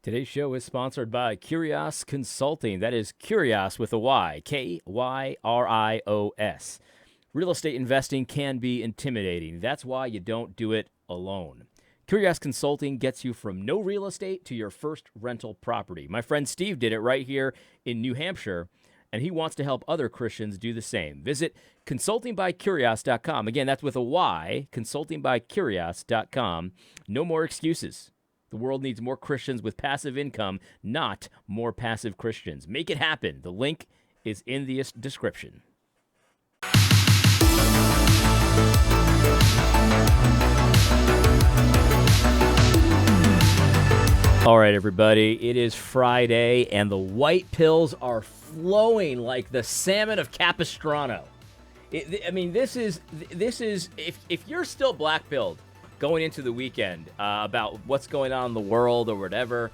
Today's show is sponsored by Kyrios Consulting. That is Kyrios with a Y, Kyrios. Real estate investing can be intimidating. That's why you don't do it alone. Kyrios Consulting gets you from no real estate to your first rental property. My friend Steve did it right here in New Hampshire, and he wants to help other Christians do the same. Visit consultingbykyrios.com. Again, that's with a Y, consultingbykyrios.com. No more excuses. The world needs more Christians with passive income, not more passive Christians. Make it happen. The link is in the description. All right, everybody. It is Friday, and the white pills are flowing like the salmon of Capistrano. This is if you're still black-pilled going into the weekend about what's going on in the world or whatever,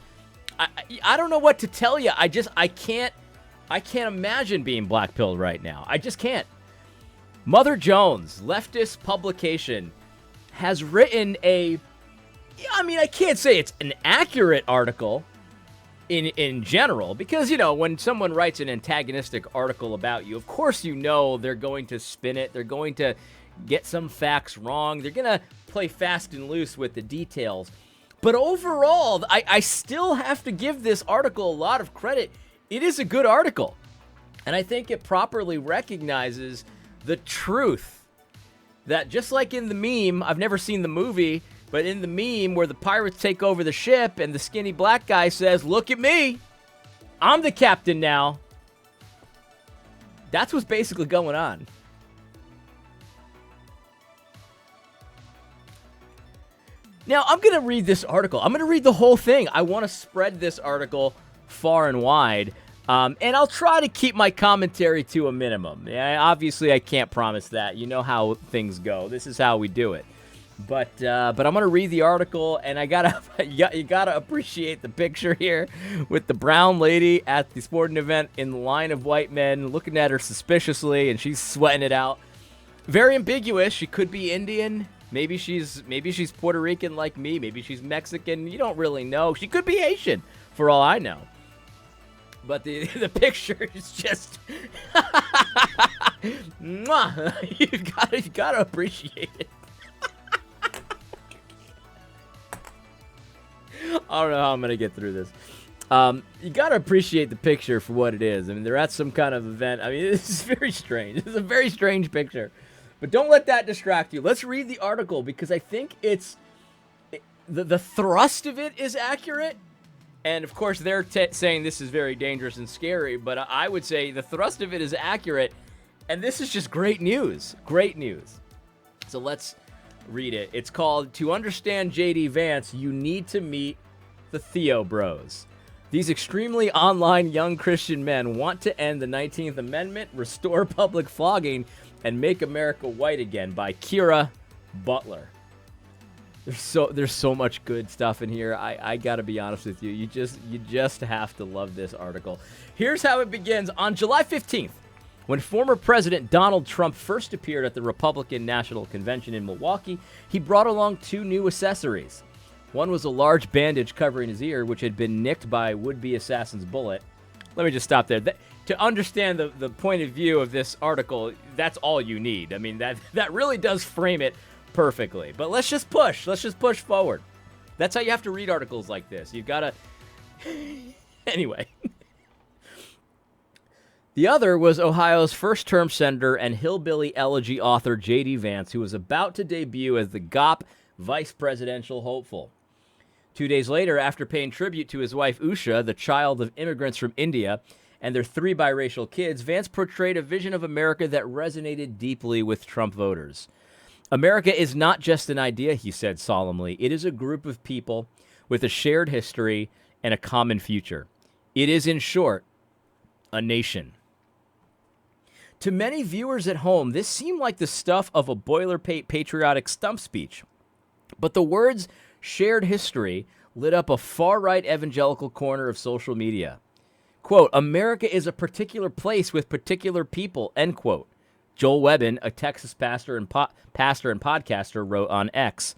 I don't know what to tell you. I can't imagine being black-pilled right now. I just can't. Mother Jones, leftist publication, has written I can't say it's an accurate article in general, because, when someone writes an antagonistic article about you, of course they're going to spin it. They're going to get some facts wrong. They're going to play fast and loose with the details. But overall, I still have to give this article a lot of credit. It is a good article. And I think it properly recognizes the truth that, just like in the meme, I've never seen the movie, but in the meme where the pirates take over the ship and the skinny black guy says, "Look at me, I'm the captain now." That's what's basically going on. Now, I'm going to read this article. I'm going to read the whole thing. I want to spread this article far and wide, and I'll try to keep my commentary to a minimum. Obviously, I can't promise that. You know how things go. This is how we do it. But I'm going to read the article, and you gotta appreciate the picture here with the brown lady at the sporting event in the line of white men looking at her suspiciously, and she's sweating it out. Very ambiguous. She could be Indian. Maybe she's Puerto Rican like me. Maybe she's Mexican. You don't really know. She could be Haitian, for all I know. But the picture is just mwah. You gotta appreciate it. I don't know how I'm gonna get through this. You gotta appreciate the picture for what it is. I mean, they're at some kind of event. I mean, this is very strange. This is a very strange picture. But don't let that distract you. Let's read the article, because I think the thrust of it is accurate. And, of course, they're saying this is very dangerous and scary. But I would say the thrust of it is accurate. And this is just great news. Great news. So let's read it. It's called, "To Understand J.D. Vance, You Need to Meet the TheoBros. These extremely online young Christian men want to end the 19th Amendment, restore public flogging, and make America white again," by Kira Butler. There's so much good stuff in here. I gotta be honest with you. You just have to love this article. Here's how it begins. On July 15th, when former President Donald Trump first appeared at the Republican National Convention in Milwaukee, he brought along two new accessories. One was a large bandage covering his ear, which had been nicked by a would-be assassin's bullet. Let me just stop there. To understand the point of view of this article, that's all you need. I mean, that really does frame it perfectly. But let's just push. Let's just push forward. That's how you have to read articles like this. You've got to... Anyway. The other was Ohio's first-term senator and hillbilly elegy author J.D. Vance, who was about to debut as the GOP vice presidential hopeful. 2 days later, after paying tribute to his wife Usha, the child of immigrants from India, and their 3 biracial kids, Vance portrayed a vision of America that resonated deeply with Trump voters. "America is not just an idea," he said solemnly. "It is a group of people with a shared history and a common future. It is, in short, a nation." To many viewers at home, this seemed like the stuff of a boilerplate patriotic stump speech. But the words "shared history" lit up a far-right evangelical corner of social media. Quote, "America is a particular place with particular people," end quote. Joel Webbin, a Texas pastor and podcaster, wrote on X.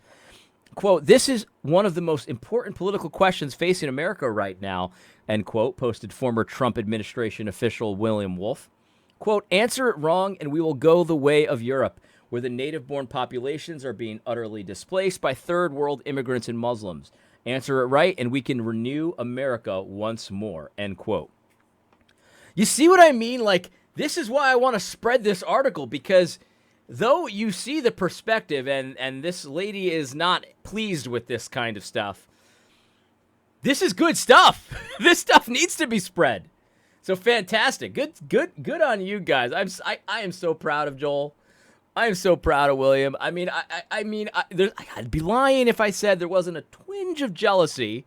Quote, "This is one of the most important political questions facing America right now," end quote, posted former Trump administration official William Wolfe. Quote, "Answer it wrong and we will go the way of Europe, where the native-born populations are being utterly displaced by third-world immigrants and Muslims. Answer it right and we can renew America once more," end quote. You see what I mean? Like, this is why I want to spread this article, because though you see the perspective, and this lady is not pleased with this kind of stuff, this is good stuff. This stuff needs to be spread. So fantastic. Good on you guys. I am so proud of Joel. I am so proud of William. I mean, I'd be lying if I said there wasn't a twinge of jealousy,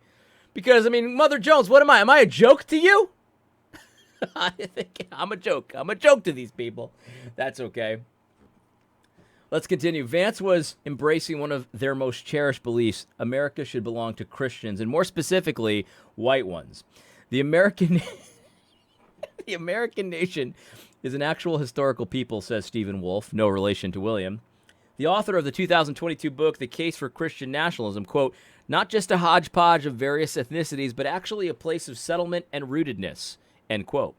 because, I mean, Mother Jones, what am I? Am I a joke to you? I think I'm a joke. I'm a joke to these people. That's okay. Let's continue. Vance was embracing one of their most cherished beliefs: America should belong to Christians, and more specifically, white ones. The American nation is an actual historical people, says Stephen Wolfe, no relation to William. The author of the 2022 book, The Case for Christian Nationalism, quote, "Not just a hodgepodge of various ethnicities, but actually a place of settlement and rootedness," end quote.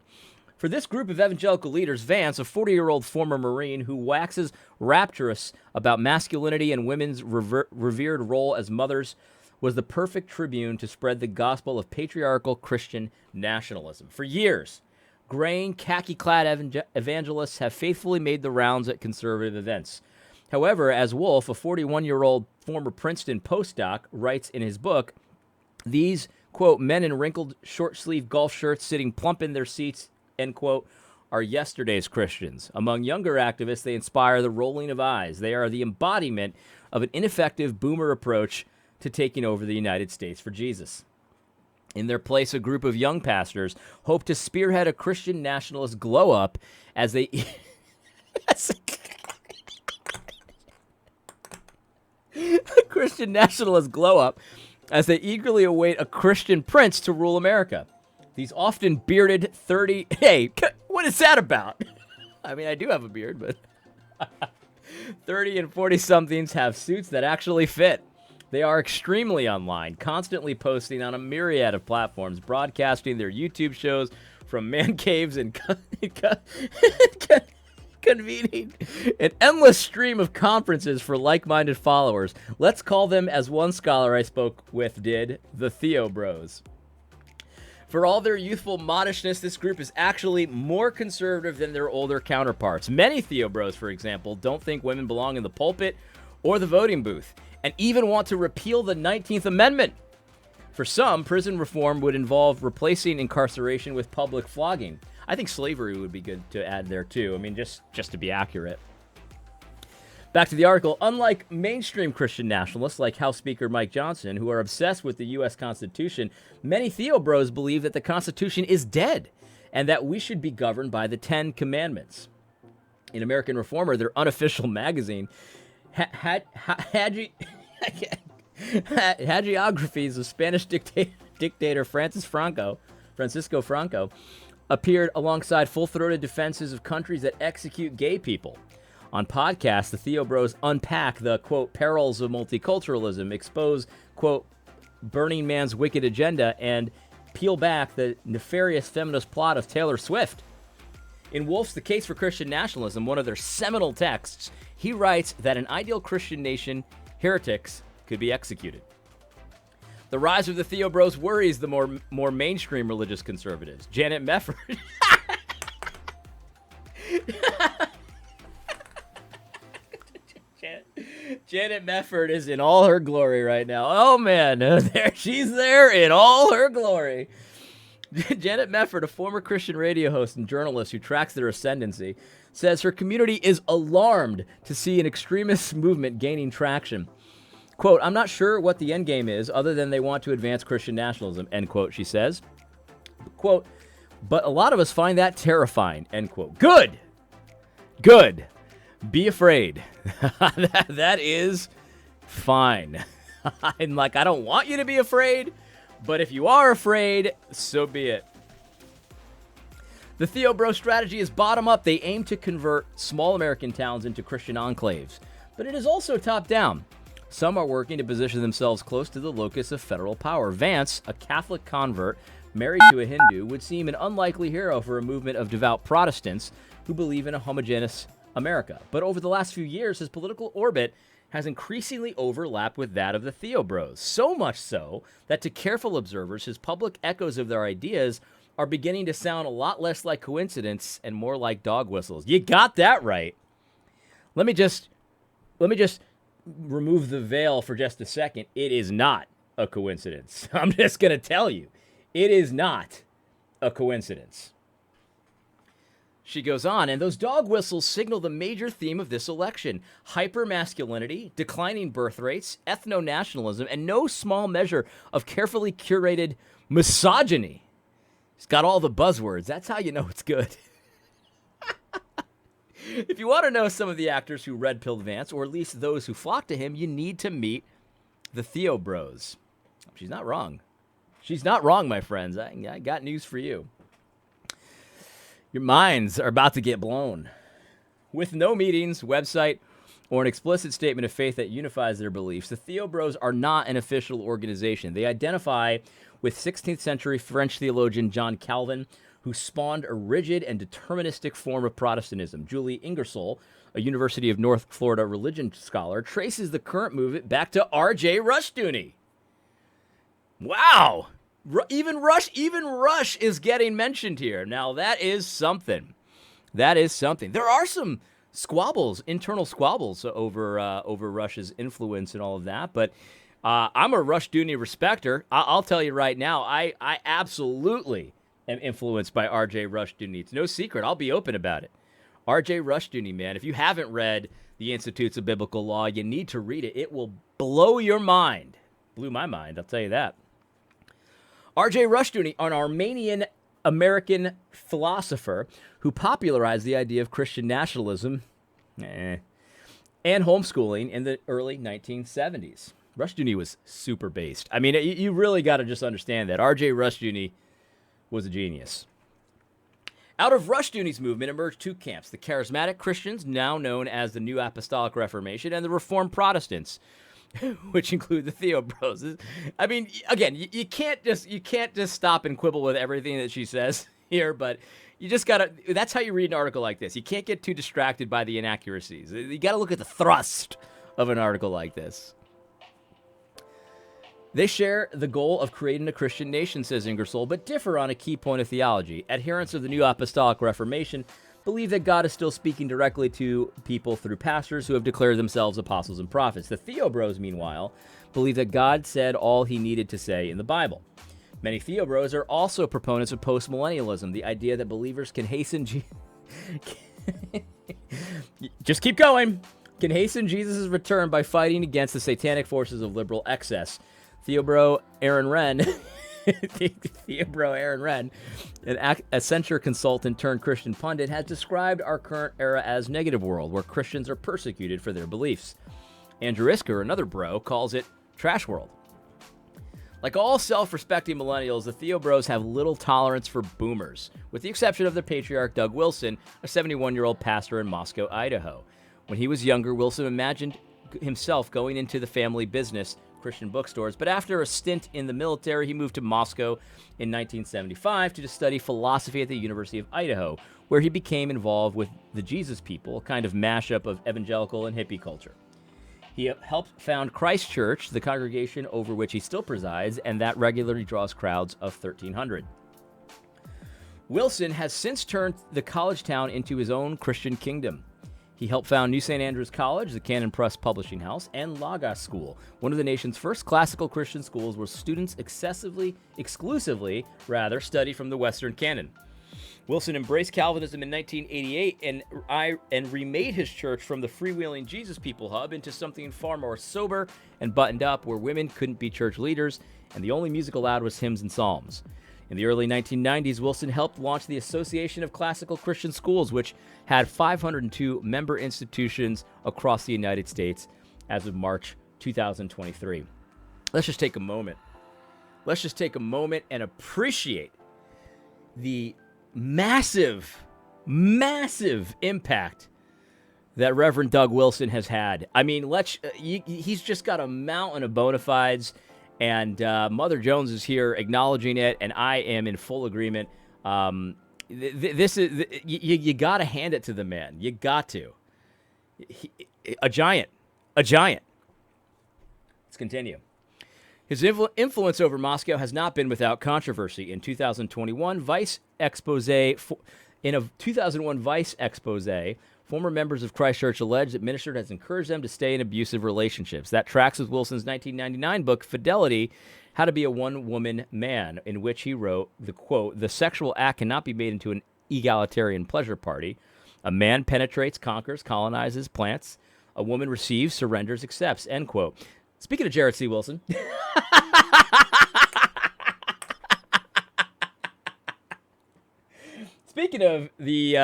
For this group of evangelical leaders, Vance, a 40-year-old former Marine who waxes rapturous about masculinity and women's revered role as mothers, was the perfect tribune to spread the gospel of patriarchal Christian nationalism. For years, graying, khaki-clad evangelists have faithfully made the rounds at conservative events. However, as Wolfe, a 41-year-old former Princeton postdoc, writes in his book, these, quote, "men in wrinkled short-sleeved golf shirts sitting plump in their seats," end quote, "are yesterday's Christians. Among younger activists, they inspire the rolling of eyes. They are the embodiment of an ineffective boomer approach to taking over the United States for Jesus. In their place, a group of young pastors hope to spearhead a Christian nationalist glow-up as they..." A Christian nationalist glow-up as they eagerly await a Christian prince to rule America. These often bearded 30... Hey, what is that about? I mean, I do have a beard, but... 30 and 40-somethings have suits that actually fit. They are extremely online, constantly posting on a myriad of platforms, broadcasting their YouTube shows from man caves and convening an endless stream of conferences for like-minded followers. Let's call them, as one scholar I spoke with did, the TheoBros. For all their youthful modishness, this group is actually more conservative than their older counterparts. Many TheoBros, for example, don't think women belong in the pulpit or the voting booth, and even want to repeal the 19th Amendment. For some, prison reform would involve replacing incarceration with public flogging. I think slavery would be good to add there too. I mean, just to be accurate. Back to the article. Unlike mainstream Christian nationalists like House Speaker Mike Johnson, who are obsessed with the U.S. Constitution, many TheoBros believe that the Constitution is dead and that we should be governed by the Ten Commandments. In American Reformer, their unofficial magazine, Hagiographies of Spanish dictator Francisco Franco, appeared alongside full-throated defenses of countries that execute gay people. On podcasts, the TheoBros unpack the, quote, perils of multiculturalism, expose, quote, Burning Man's wicked agenda, and peel back the nefarious feminist plot of Taylor Swift. In Wolfe's The Case for Christian Nationalism, one of their seminal texts, he writes that an ideal Christian nation, heretics, could be executed. The rise of the TheoBros worries the more mainstream religious conservatives. Janet Mefford... Janet Mefford is in all her glory right now. Oh, man. She's there in all her glory. Janet Mefford, a former Christian radio host and journalist who tracks their ascendancy, says her community is alarmed to see an extremist movement gaining traction. Quote, "I'm not sure what the end game is other than they want to advance Christian nationalism," end quote, she says. Quote, "But a lot of us find that terrifying," end quote. Good. Be afraid. That is fine. I'm like, I don't want you to be afraid, but if you are afraid, so be it. The TheoBro strategy is bottom up. They aim to convert small American towns into Christian enclaves, but it is also top down. Some are working to position themselves close to the locus of federal power. Vance, a Catholic convert married to a Hindu, would seem an unlikely hero for a movement of devout Protestants who believe in a homogeneous America. But over the last few years, his political orbit has increasingly overlapped with that of the TheoBros. So much so that to careful observers, his public echoes of their ideas are beginning to sound a lot less like coincidence and more like dog whistles. You got that right. Let me just remove the veil for just a second. It is not a coincidence. I'm just going to tell you, it is not a coincidence. She goes on, and those dog whistles signal the major theme of this election: hypermasculinity, declining birth rates, ethno-nationalism, and no small measure of carefully curated misogyny. It's got all the buzzwords. That's how you know it's good. If you want to know some of the actors who red-pilled Vance, or at least those who flocked to him, you need to meet the TheoBros. She's not wrong. She's not wrong, my friends. I got news for you. Your minds are about to get blown. With no meetings, website, or an explicit statement of faith that unifies their beliefs, the TheoBros are not an official organization. They identify with 16th century French theologian John Calvin, who spawned a rigid and deterministic form of Protestantism. Julie Ingersoll, a University of North Florida religion scholar, traces the current movement back to R.J. Rushdoony. Wow! Even Rush is getting mentioned here. Now, that is something. That is something. There are some squabbles, internal squabbles over Rush's influence and all of that, but I'm a Rushdoony respecter. I'll tell you right now, I absolutely am influenced by R.J. Rushdoony. It's no secret. I'll be open about it. R.J. Rushdoony, man, if you haven't read The Institutes of Biblical Law, you need to read it. It will blow your mind. Blew my mind, I'll tell you that. R.J. Rushdoony, an Armenian-American philosopher who popularized the idea of Christian nationalism and homeschooling in the early 1970s. Rushdoony was super based. I mean, you really got to just understand that. R.J. Rushdoony was a genius. Out of Rushdoony's movement emerged two camps: the charismatic Christians, now known as the New Apostolic Reformation, and the Reformed Protestants, which include the TheoBros. I mean, again, you can't just stop and quibble with everything that she says here, but you just gotta. That's how you read an article like this. You can't get too distracted by the inaccuracies. You got to look at the thrust of an article like this. They share the goal of creating a Christian nation, says Ingersoll, but differ on a key point of theology. Adherents of the New Apostolic Reformation believe that God is still speaking directly to people through pastors who have declared themselves apostles and prophets. The TheoBros, meanwhile, believe that God said all he needed to say in the Bible. Many TheoBros are also proponents of postmillennialism, the idea that believers can hasten just keep going. Can hasten Jesus' return by fighting against the satanic forces of liberal excess. TheoBro Aaron Wren, an Accenture consultant turned Christian pundit, has described our current era as negative world, where Christians are persecuted for their beliefs. Andrew Isker, another bro, calls it trash world. Like all self-respecting millennials, the TheoBros have little tolerance for boomers, with the exception of their patriarch Doug Wilson, a 71-year-old pastor in Moscow, Idaho. When he was younger, Wilson imagined himself going into the family business, Christian bookstores, but after a stint in the military, he moved to Moscow in 1975 to study philosophy at the University of Idaho, where he became involved with the Jesus People, a kind of mashup of evangelical and hippie culture. He helped found Christ Church, the congregation over which he still presides, and that regularly draws crowds of 1,300. Wilson has since turned the college town into his own Christian kingdom. He helped found New St. Andrews College, the Canon Press Publishing House, and Logos School, one of the nation's first classical Christian schools where students exclusively study from the Western canon. Wilson embraced Calvinism in 1988 and remade his church from the freewheeling Jesus People hub into something far more sober and buttoned up, where women couldn't be church leaders, and the only music allowed was hymns and psalms. In the early 1990s, Wilson helped launch the Association of Classical Christian Schools, which had 502 member institutions across the United States as of March 2023. Let's just take a moment. Let's just take a moment and appreciate the massive impact that Reverend Doug Wilson has had. I mean, he's just got a mountain of bona fides, and Mother Jones is here acknowledging it, and I am in full agreement. This is you got to hand it to the man. You got to. A giant. Let's continue. His influence over Moscow has not been without controversy. In a 2001 Vice expose, former members of Christchurch alleged that minister has encouraged them to stay in abusive relationships. That tracks with Wilson's 1999 book, Fidelity, How to Be a One-Woman Man, in which he wrote, the quote, "The sexual act cannot be made into an egalitarian pleasure party. A man penetrates, conquers, colonizes, plants. A woman receives, surrenders, accepts," end quote. Speaking of Jared C. Wilson. Speaking of the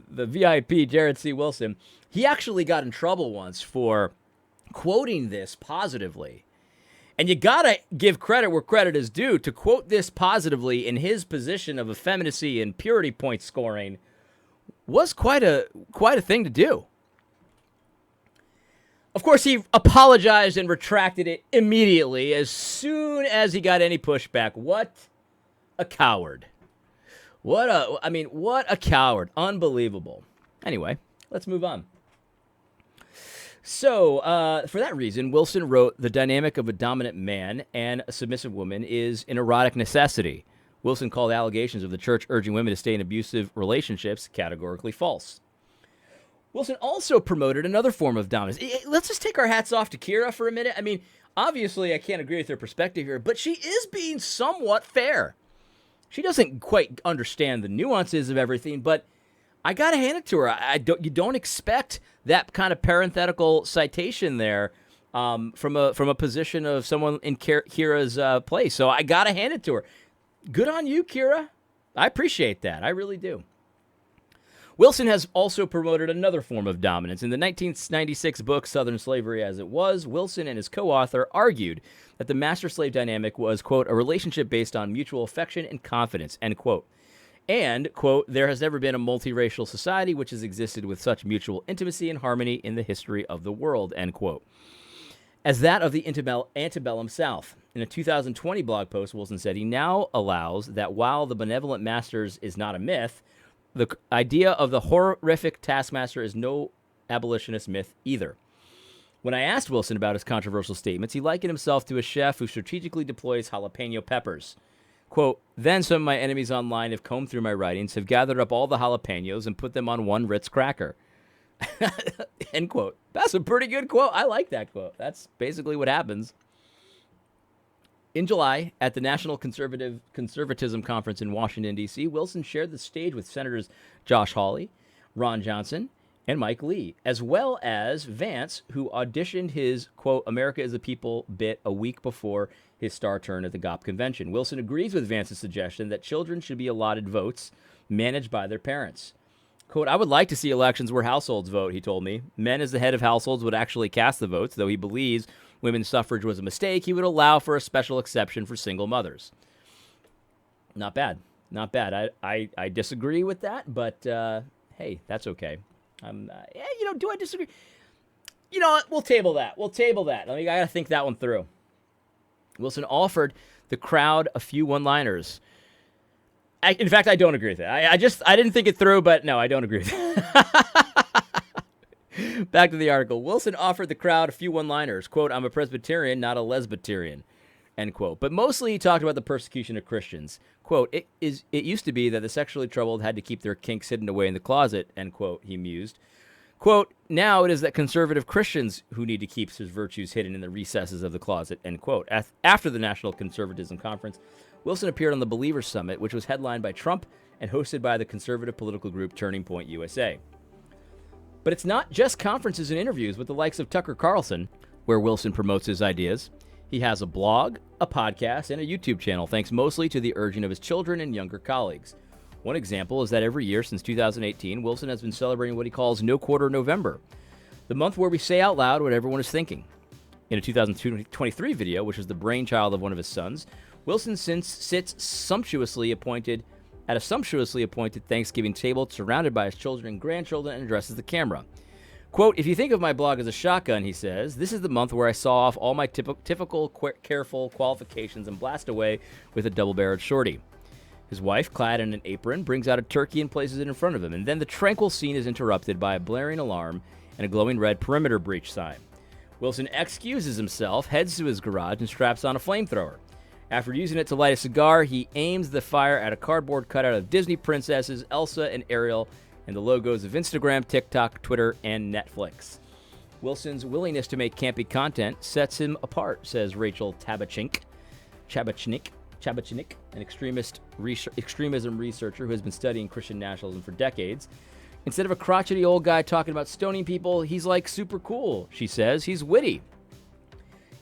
VIP, Jared C. Wilson, he actually got in trouble once for quoting this positively. And you gotta give credit where credit is due. To quote this positively in his position of effeminacy and purity point scoring was quite a thing to do. Of course, he apologized and retracted it immediately as soon as he got any pushback. What a coward. What a coward. Unbelievable. Anyway, let's move on. So, for that reason, Wilson wrote, "The dynamic of a dominant man and a submissive woman is an erotic necessity." Wilson called allegations of the church urging women to stay in abusive relationships categorically false. Wilson also promoted another form of dominance. Let's just take our hats off to Kira for a minute. I mean, obviously, I can't agree with her perspective here, but she is being somewhat fair. She doesn't quite understand the nuances of everything, but I got to hand it to her. You don't expect that kind of parenthetical citation there from a position of someone in Kira's place. So I got to hand it to her. Good on you, Kira. I appreciate that. I really do. Wilson has also promoted another form of dominance. In the 1996 book, Southern Slavery as It Was, Wilson and his co-author argued that the master-slave dynamic was, quote, "a relationship based on mutual affection and confidence," end quote. And, quote, "there has never been a multiracial society which has existed with such mutual intimacy and harmony in the history of the world," end quote. As that of the antebellum South. In a 2020 blog post, Wilson said he now allows that while the benevolent masters is not a myth, the idea of the horrific taskmaster is no abolitionist myth either. When I asked Wilson about his controversial statements, he likened himself to a chef who strategically deploys jalapeno peppers. Quote, "Then some of my enemies online have combed through my writings, have gathered up all the jalapenos and put them on one Ritz cracker." End quote. That's a pretty good quote. I like that quote. That's basically what happens. In July, at the National Conservatism Conference in Washington, D.C., Wilson shared the stage with Senators Josh Hawley, Ron Johnson, and Mike Lee, as well as Vance, who auditioned his, quote, "America is a People" bit a week before his star turn at the GOP convention. Wilson agrees with Vance's suggestion that children should be allotted votes managed by their parents. Quote, "I would like to see elections where households vote," he told me. "Men as the head of households would actually cast the votes, though he believes women's suffrage was a mistake. He would allow for a special exception for single mothers." Not bad. Not bad. I disagree with that, but hey, that's okay. Do I disagree? You know what? We'll table that. I got to think that one through. Wilson offered the crowd a few one-liners. In fact, I don't agree with it. I didn't think it through, but no, I don't agree with it. Back to the article. Wilson offered the crowd a few one-liners. Quote, "I'm a Presbyterian, not a lesbiterian," end quote. But mostly he talked about the persecution of Christians. Quote, It used to be that the sexually troubled had to keep their kinks hidden away in the closet," end quote, he mused. Quote, "Now it is that conservative Christians who need to keep his virtues hidden in the recesses of the closet," end quote. After the National Conservatism Conference, Wilson appeared on the Believers Summit, which was headlined by Trump and hosted by the conservative political group Turning Point USA. But it's not just conferences and interviews with the likes of Tucker Carlson where Wilson promotes his ideas. He has a blog, a podcast, and a YouTube channel, thanks mostly to the urging of his children and younger colleagues. One example is that every year since 2018, Wilson has been celebrating what he calls No Quarter November, the month where we say out loud what everyone is thinking. In a 2023 video, which is the brainchild of one of his sons, Wilson sits sumptuously appointed at a sumptuously appointed Thanksgiving table surrounded by his children and grandchildren and addresses the camera. Quote, "If you think of my blog as a shotgun," he says, "this is the month where I saw off all my typical careful qualifications and blast away with a double-barreled shorty." His wife, clad in an apron, brings out a turkey and places it in front of him, and then the tranquil scene is interrupted by a blaring alarm and a glowing red perimeter breach sign. Wilson excuses himself, heads to his garage, and straps on a flamethrower. After using it to light a cigar, he aims the fire at a cardboard cutout of Disney princesses Elsa and Ariel and the logos of Instagram, TikTok, Twitter, and Netflix. Wilson's willingness to make campy content sets him apart, says Rachel Chabachnik, an extremism researcher who has been studying Christian nationalism for decades. "Instead of a crotchety old guy talking about stoning people, he's like super cool," she says. "He's witty."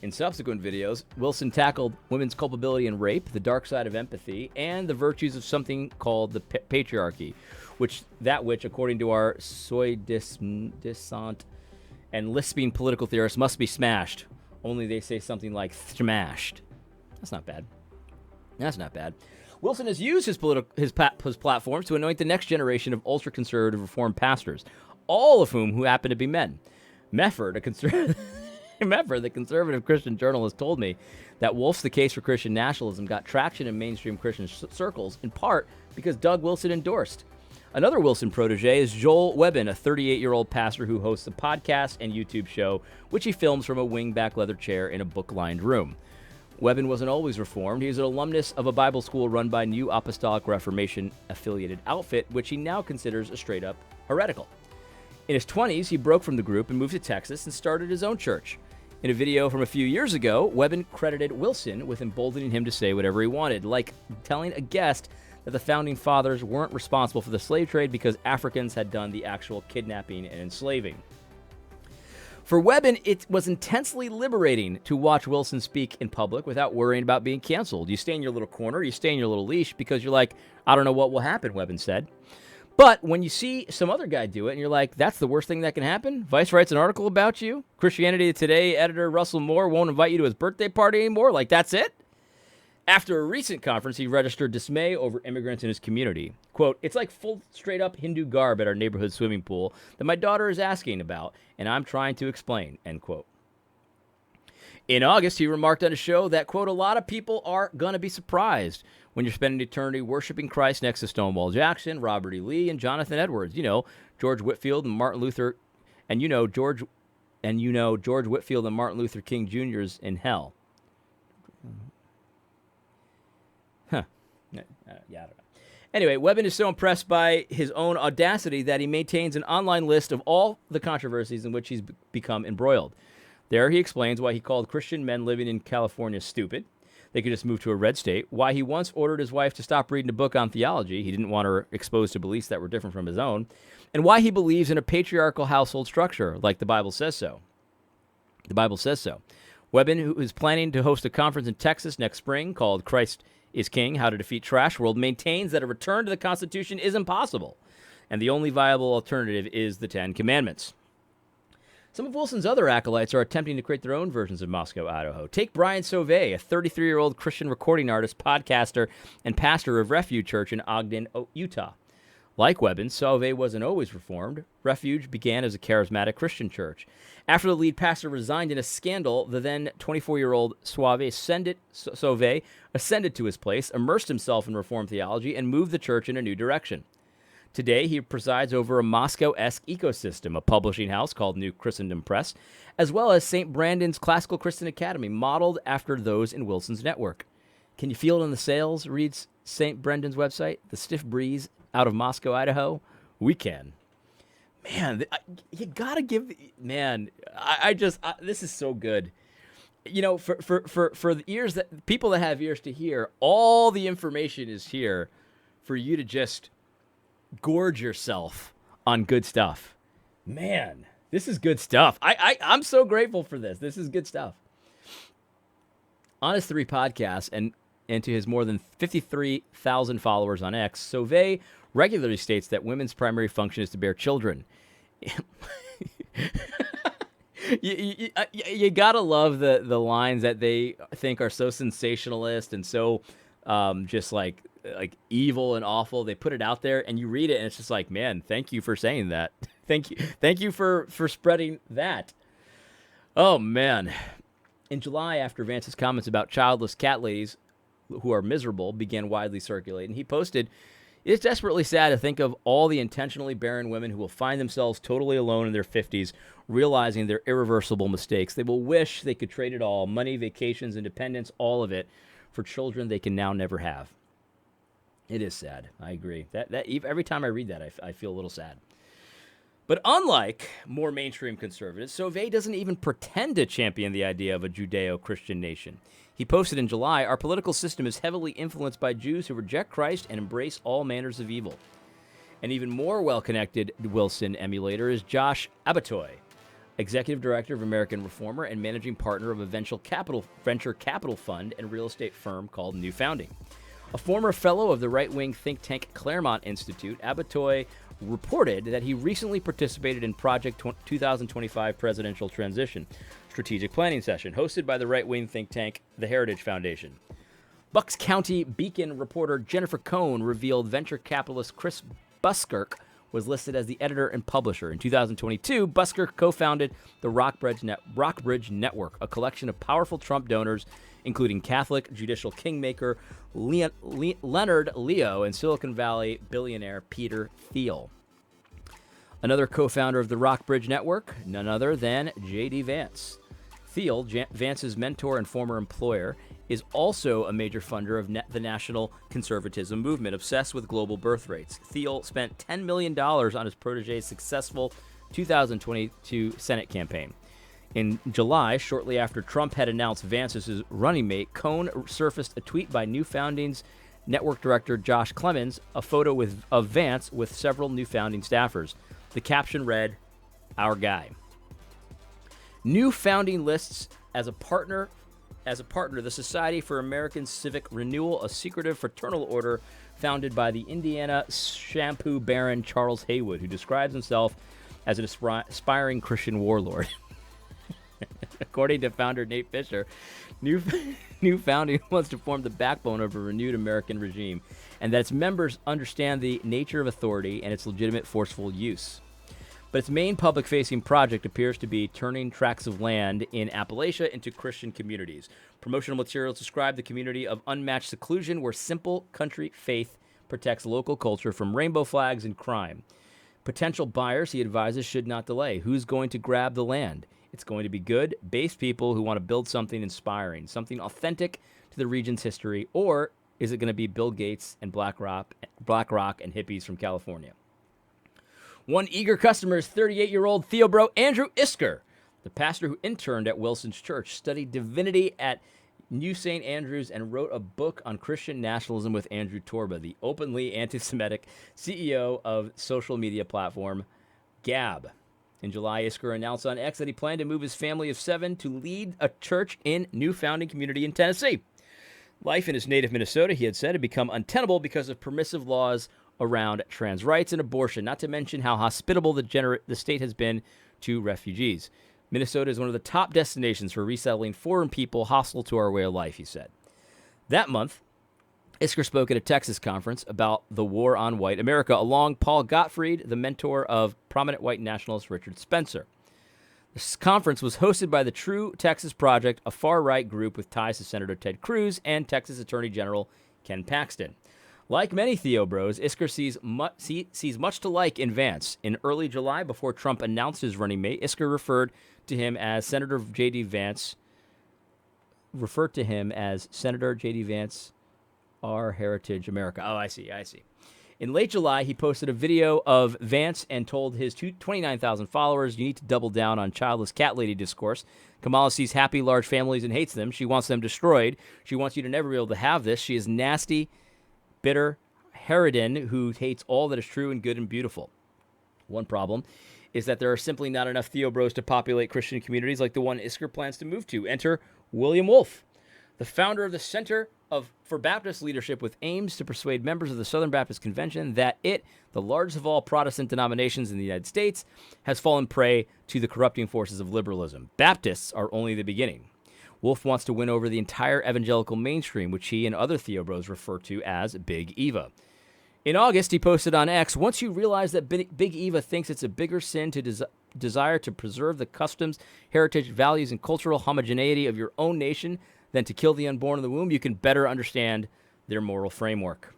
In subsequent videos, Wilson tackled women's culpability in rape, the dark side of empathy, and the virtues of something called the patriarchy, which, according to our soi disant and lisping political theorists, must be smashed. Only they say something like smashed. That's not bad. Wilson has used his platforms to anoint the next generation of ultra-conservative Reformed pastors, all of who happen to be men. Mefford, the conservative Christian journalist, told me that Wolfe's The Case for Christian Nationalism got traction in mainstream Christian circles, in part because Doug Wilson endorsed. Another Wilson protege is Joel Webbin, a 38-year-old pastor who hosts a podcast and YouTube show, which he films from a wingback leather chair in a book-lined room. Webbin wasn't always Reformed. He is an alumnus of a Bible school run by New Apostolic Reformation-affiliated outfit, which he now considers a straight-up heretical. In his 20s, he broke from the group and moved to Texas and started his own church. In a video from a few years ago, Webbin credited Wilson with emboldening him to say whatever he wanted, like telling a guest that the Founding Fathers weren't responsible for the slave trade because Africans had done the actual kidnapping and enslaving. For Webbin, it was intensely liberating to watch Wilson speak in public without worrying about being canceled. You stay in your little corner, you stay in your little leash because you're like, I don't know what will happen, Webbin said. But when you see some other guy do it and you're like, that's the worst thing that can happen? Vice writes an article about you. Christianity Today editor Russell Moore won't invite you to his birthday party anymore. Like, that's it? After a recent conference, he registered dismay over immigrants in his community. Quote, "It's like full straight-up Hindu garb at our neighborhood swimming pool that my daughter is asking about, and I'm trying to explain," end quote. In August, he remarked on a show that, quote, "A lot of people are going to be surprised when you're spending eternity worshiping Christ next to Stonewall Jackson, Robert E. Lee, and Jonathan Edwards. George Whitefield and Martin Luther, and George Whitefield and Martin Luther King Jr.'s in hell." I don't know. Anyway, Webbin is so impressed by his own audacity that he maintains an online list of all the controversies in which he's become embroiled. There he explains why he called Christian men living in California stupid. They could just move to a red state. Why he once ordered his wife to stop reading a book on theology. He didn't want her exposed to beliefs that were different from his own. And why he believes in a patriarchal household structure, like the Bible says so. Webbin, who is planning to host a conference in Texas next spring called Christ is King, How to Defeat Trash World, maintains that a return to the Constitution is impossible, and the only viable alternative is the Ten Commandments. Some of Wilson's other acolytes are attempting to create their own versions of Moscow, Idaho. Take Brian Sauvé, a 33-year-old Christian recording artist, podcaster, and pastor of Refuge Church in Ogden, Utah. Like Webbin, Sauvé wasn't always Reformed. Refuge began as a charismatic Christian church. After the lead pastor resigned in a scandal, the then 24-year-old Sauvé ascended to his place, immersed himself in Reformed theology, and moved the church in a new direction. Today, he presides over a Moscow-esque ecosystem, a publishing house called New Christendom Press, as well as St. Brandon's Classical Christian Academy, modeled after those in Wilson's network. Can you feel it in the sails, reads St. Brendan's website, the stiff breeze out of Moscow, Idaho? We can. Man, you gotta give, man, this is so good. For the ears that, people that have ears to hear, all the information is here for you to just gorge yourself on good stuff. Man, this is good stuff. I'm so grateful for this. This is good stuff. On his 3 podcasts and to his more than 53,000 followers on X, Sauvé regularly states that women's primary function is to bear children. You gotta love the lines that they think are so sensationalist and so just like evil and awful. They put it out there, and you read it, and it's just like, man, thank you for saying that. Thank you for spreading that. Oh man. In July, after Vance's comments about childless cat ladies who are miserable began widely circulating, he posted, "It's desperately sad to think of all the intentionally barren women who will find themselves totally alone in their 50s, realizing their irreversible mistakes. They will wish they could trade it all, money, vacations, independence, all of it, for children they can now never have." It is sad. I agree. That every time I read that, I feel a little sad. But unlike more mainstream conservatives, Sauvé doesn't even pretend to champion the idea of a Judeo-Christian nation. He posted in July, "Our political system is heavily influenced by Jews who reject Christ and embrace all manners of evil." An even more well-connected Wilson emulator is Josh Abatoy, executive director of American Reformer and managing partner of a venture capital fund and real estate firm called New Founding. A former fellow of the right-wing think tank Claremont Institute, Abatoy reported that he recently participated in Project 2025 Presidential Transition strategic planning session hosted by the right-wing think tank The Heritage Foundation. Bucks County Beacon reporter Jennifer Cohn revealed venture capitalist Chris Buskirk was listed as the editor and publisher. In 2022, Buskirk co-founded the Rockbridge Network, a collection of powerful Trump donors, including Catholic judicial kingmaker Leonard Leo and Silicon Valley billionaire Peter Thiel. Another co-founder of the Rockbridge Network, none other than J.D. Vance. Thiel, Vance's mentor and former employer, is also a major funder of the national conservatism movement, obsessed with global birth rates. Thiel spent $10 million on his protégé's successful 2022 Senate campaign. In July, shortly after Trump had announced Vance as his running mate, Cohn surfaced a tweet by New Founding's network director Josh Clemens, a photo of Vance with several New Founding staffers. The caption read, "Our guy." New Founding lists as a partner the Society for American Civic Renewal, a secretive fraternal order founded by the Indiana shampoo baron Charles Haywood, who describes himself as an aspiring Christian warlord. According to founder Nate Fisher, New Founding wants to form the backbone of a renewed American regime, and that its members understand the nature of authority and its legitimate forceful use. But its main public-facing project appears to be turning tracts of land in Appalachia into Christian communities. Promotional materials describe the community of unmatched seclusion where simple country faith protects local culture from rainbow flags and crime. Potential buyers, he advises, should not delay. Who's going to grab the land? It's going to be good, based people who want to build something inspiring, something authentic to the region's history, or is it going to be Bill Gates and BlackRock and hippies from California? One eager customer is 38-year-old TheoBro Andrew Isker. The pastor who interned at Wilson's church, studied divinity at New St. Andrews, and wrote a book on Christian nationalism with Andrew Torba, the openly anti-Semitic CEO of social media platform Gab. In July, Isker announced on X that he planned to move his family of 7 to lead a church in New Founding community in Tennessee. Life in his native Minnesota, he had said, had become untenable because of permissive laws around trans rights and abortion, not to mention how hospitable the state has been to refugees. Minnesota is one of the top destinations for resettling foreign people hostile to our way of life, he said. That month, Isker spoke at a Texas conference about the war on white America, along Paul Gottfried, the mentor of prominent white nationalist Richard Spencer. This conference was hosted by the True Texas Project, a far-right group with ties to Senator Ted Cruz and Texas Attorney General Ken Paxton. Like many TheoBros, Isker sees much to like in Vance. In early July, before Trump announced his running mate, Isker referred to him as Senator J.D. Vance, Our Heritage America. Oh, I see. In late July, he posted a video of Vance and told his 29,000 followers, "You need to double down on childless cat lady discourse. Kamala sees happy, large families and hates them. She wants them destroyed. She wants you to never be able to have this. She is nasty, bitter harridan who hates all that is true and good and beautiful." One problem is that there are simply not enough TheoBros to populate Christian communities like the one Isker plans to move to. Enter William Wolfe, the founder of the Center for Baptist Leadership, with aims to persuade members of the Southern Baptist Convention that it, the largest of all Protestant denominations in the United States, has fallen prey to the corrupting forces of liberalism. Baptists are only the beginning. Wolfe wants to win over the entire evangelical mainstream, which he and other TheoBros refer to as Big Eva. In August, he posted on X, once you realize that Big Eva thinks it's a bigger sin to desire to preserve the customs, heritage, values, and cultural homogeneity of your own nation than to kill the unborn in the womb, you can better understand their moral framework.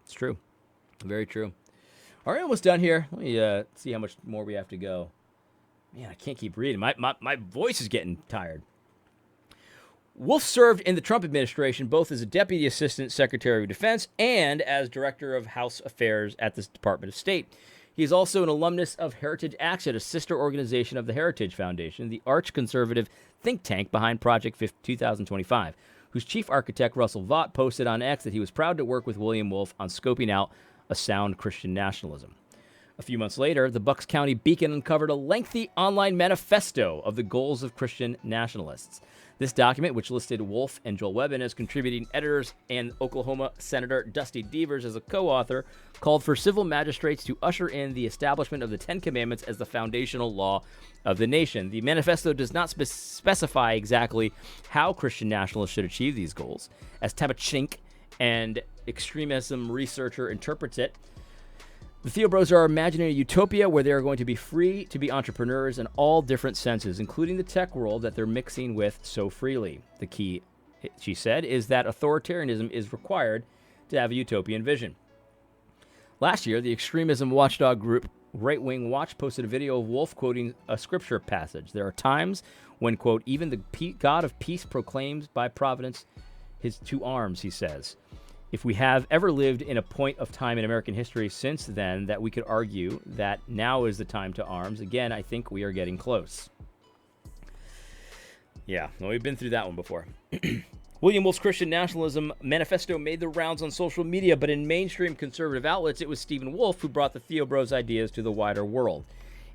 It's true. Very true. All right, almost done here. Let me see how much more we have to go. Man, I can't keep reading. My voice is getting tired. Wolfe served in the Trump administration both as a Deputy Assistant Secretary of Defense and as Director of House Affairs at the Department of State. He is also an alumnus of Heritage Action, a sister organization of the Heritage Foundation, the arch-conservative think tank behind Project 2025, whose chief architect, Russell Vought, posted on X that he was proud to work with William Wolfe on scoping out a sound Christian nationalism. A few months later, the Bucks County Beacon uncovered a lengthy online manifesto of the goals of Christian nationalists. This document, which listed Wolfe and Joel Webbin as contributing editors and Oklahoma Senator Dusty Devers as a co-author, called for civil magistrates to usher in the establishment of the Ten Commandments as the foundational law of the nation. The manifesto does not specify exactly how Christian nationalists should achieve these goals. As Tabachink, an extremism researcher, interprets it, the TheoBros are imagining a utopia where they are going to be free to be entrepreneurs in all different senses, including the tech world that they're mixing with so freely. The key, she said, is that authoritarianism is required to have a utopian vision. Last year, the extremism watchdog group Right Wing Watch posted a video of Wolfe quoting a scripture passage. There are times when, quote, even the God of peace proclaims by providence his two arms, he says. If we have ever lived in a point of time in American history since then that we could argue that now is the time to arms, again, I think we are getting close. Yeah, well, we've been through that one before. William Wolfe's Christian Nationalism Manifesto made the rounds on social media, but in mainstream conservative outlets, it was Stephen Wolfe who brought the TheoBros ideas to the wider world.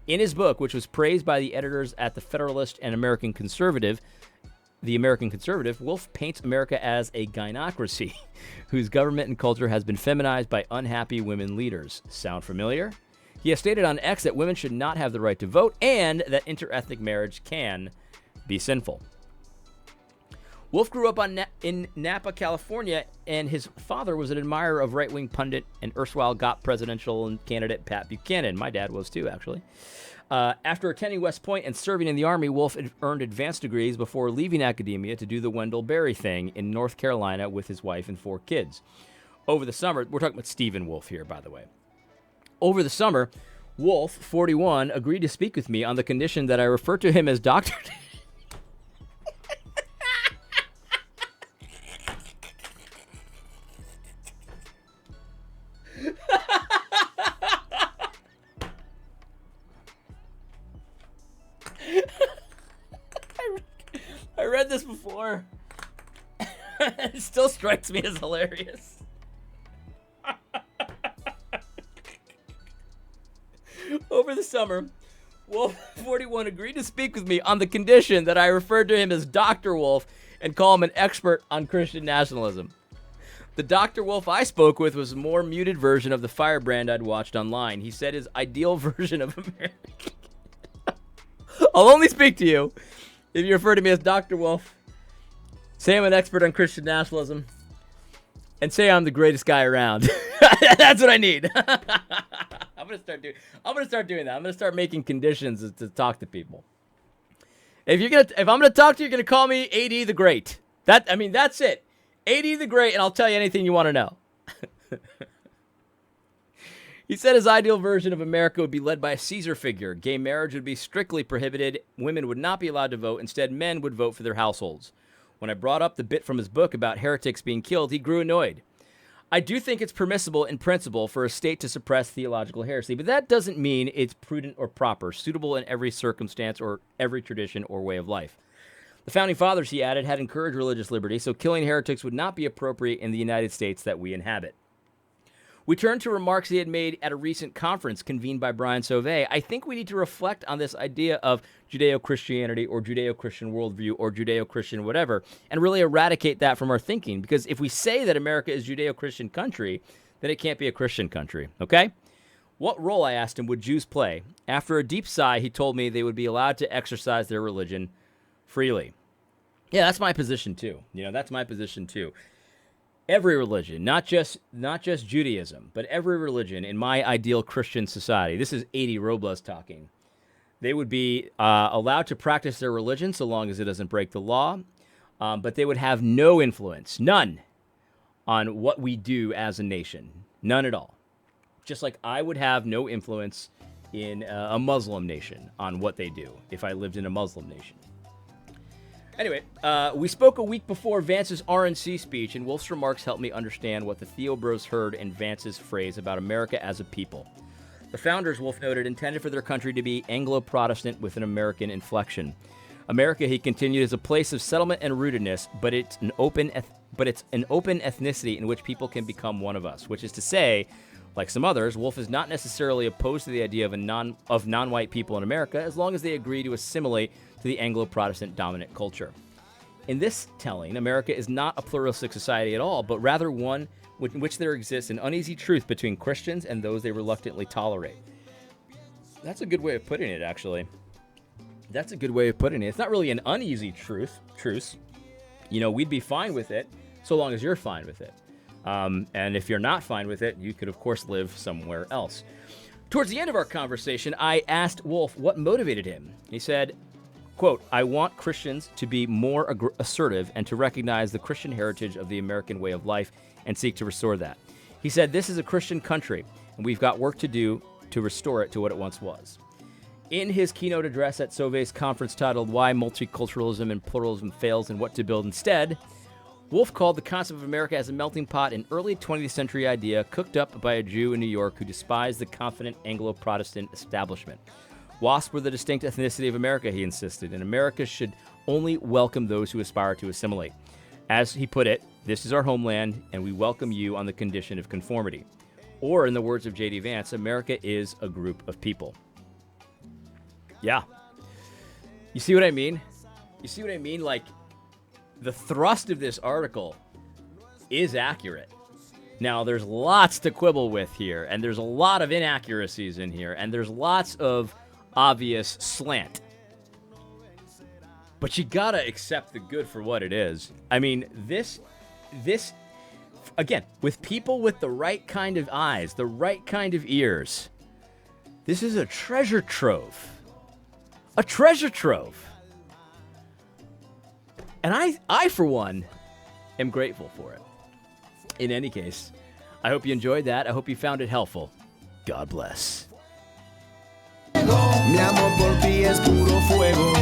In his book, which was praised by the editors at The Federalist and American Conservative, Wolfe paints America as a gynocracy whose government and culture has been feminized by unhappy women leaders. Sound familiar? He has stated on X that women should not have the right to vote and that interethnic marriage can be sinful. Wolfe grew up in Napa, California, and his father was an admirer of right-wing pundit and erstwhile GOP presidential candidate Pat Buchanan. My dad was too, actually. After attending West Point and serving in the Army, Wolfe earned advanced degrees before leaving academia to do the Wendell Berry thing in North Carolina with his wife and 4 kids. Over the summer, we're talking about Stephen Wolfe here, by the way. Over the summer, Wolfe, 41, agreed to speak with me on the condition that I refer to him as Dr. I read this before. It still strikes me as hilarious. Over the summer, Wolfe, 41, agreed to speak with me on the condition that I referred to him as Dr. Wolfe and call him an expert on Christian nationalism. The Dr. Wolfe I spoke with was a more muted version of the firebrand I'd watched online. He said his ideal version of America. I'll only speak to you if you refer to me as Dr. Wolfe, say I'm an expert on Christian nationalism, and say I'm the greatest guy around. That's what I need. I'm gonna start doing that. I'm gonna start making conditions to talk to people. If I'm gonna talk to you, you're gonna call me AD the Great. That's it. AD the Great, and I'll tell you anything you want to know. He said his ideal version of America would be led by a Caesar figure. Gay marriage would be strictly prohibited. Women would not be allowed to vote. Instead, men would vote for their households. When I brought up the bit from his book about heretics being killed, he grew annoyed. I do think it's permissible in principle for a state to suppress theological heresy, but that doesn't mean it's prudent or proper, suitable in every circumstance or every tradition or way of life. The Founding Fathers, he added, had encouraged religious liberty, so killing heretics would not be appropriate in the United States that we inhabit. We turn to remarks he had made at a recent conference convened by Brian Sauvé. I think we need to reflect on this idea of Judeo-Christianity or Judeo-Christian worldview or Judeo-Christian whatever, and really eradicate that from our thinking. Because if we say that America is a Judeo-Christian country, then it can't be a Christian country, okay? What role, I asked him, would Jews play? After a deep sigh, he told me they would be allowed to exercise their religion freely. Yeah, that's my position too. That's my position too. Every religion, not just Judaism, but every religion in my ideal Christian society. This is 80 Robles talking. They would be allowed to practice their religion so long as it doesn't break the law, but they would have no influence, none, on what we do as a nation. None at all. Just like I would have no influence in a Muslim nation on what they do if I lived in a Muslim nation. Anyway, we spoke a week before Vance's RNC speech, and Wolfe's remarks helped me understand what the TheoBros heard in Vance's phrase about America as a people. The founders, Wolfe noted, intended for their country to be Anglo-Protestant with an American inflection. America, he continued, is a place of settlement and rootedness, but it's an open ethnicity in which people can become one of us, which is to say, like some others, Wolfe is not necessarily opposed to the idea of non-white people in America as long as they agree to assimilate to the Anglo-Protestant dominant culture. In this telling, America is not a pluralistic society at all, but rather one in which there exists an uneasy truth between Christians and those they reluctantly tolerate. That's a good way of putting it, actually. That's a good way of putting it. It's not really an uneasy truce. We'd be fine with it so long as you're fine with it. And if you're not fine with it, you could, of course, live somewhere else. Towards the end of our conversation, I asked Wolfe what motivated him. He said, quote, "I want Christians to be more assertive and to recognize the Christian heritage of the American way of life and seek to restore that." He said, "This is a Christian country, and we've got work to do to restore it to what it once was." In his keynote address at Sauvé's conference titled Why Multiculturalism and Pluralism Fails and What to Build Instead, Wolfe called the concept of America as a melting pot an early 20th century idea cooked up by a Jew in New York who despised the confident Anglo-Protestant establishment. WASP were the distinct ethnicity of America, he insisted, and America should only welcome those who aspire to assimilate. As he put it, "This is our homeland, and we welcome you on the condition of conformity." Or, in the words of J.D. Vance, America is a group of people. Yeah. You see what I mean? Like, the thrust of this article is accurate. Now, there's lots to quibble with here, and there's a lot of inaccuracies in here, and there's lots of obvious slant. But you gotta accept the good for what it is. I mean, this, again, with people with the right kind of eyes, the right kind of ears, this is a treasure trove. A treasure trove. And I, for one, am grateful for it. In any case, I hope you enjoyed that. I hope you found it helpful. God bless. Mi amor por ti es puro fuego.